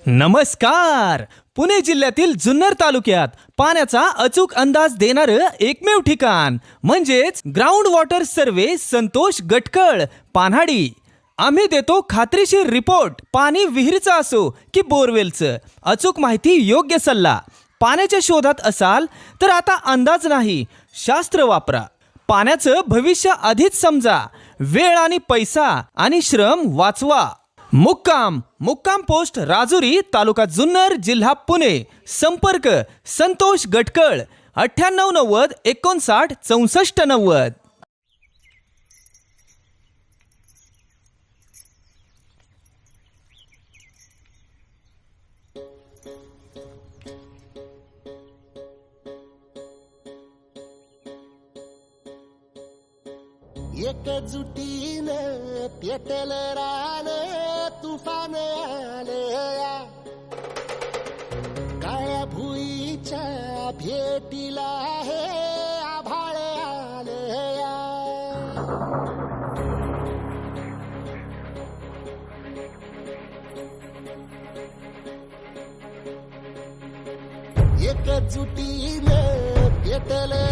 नमस्कार. पुणे जिल्ह्यातील जुन्नर तालुक्यात पाण्याचा अचूक अंदाज देणारं एकमेव ठिकाण म्हणजेच ग्राउंड वॉटर सर्वे संतोष गटकळ पान्हाडी. आम्ही देतो खात्रीशीर रिपोर्ट. पाणी विहिरीचं असो की बोरवेलचं, अचूक माहिती, योग्य सल्ला. पाण्याच्या शोधात असाल तर आता अंदाज नाही, शास्त्र वापरा. पाण्याचं भविष्य आधीच समजा. वेळ आणि पैसा आणि श्रम वाचवा. मुक्काम पोस्ट राजुरी, तालुका जुन्नर, जिल्हा पुणे. संपर्क संतोष गटकळ 9890 59 64 90. एकजुटीनं पेटल रान, तुफान आलया. काळ्या भुईच्या भेटीला हे आभाळ आलया. एकजुटीनं पेटल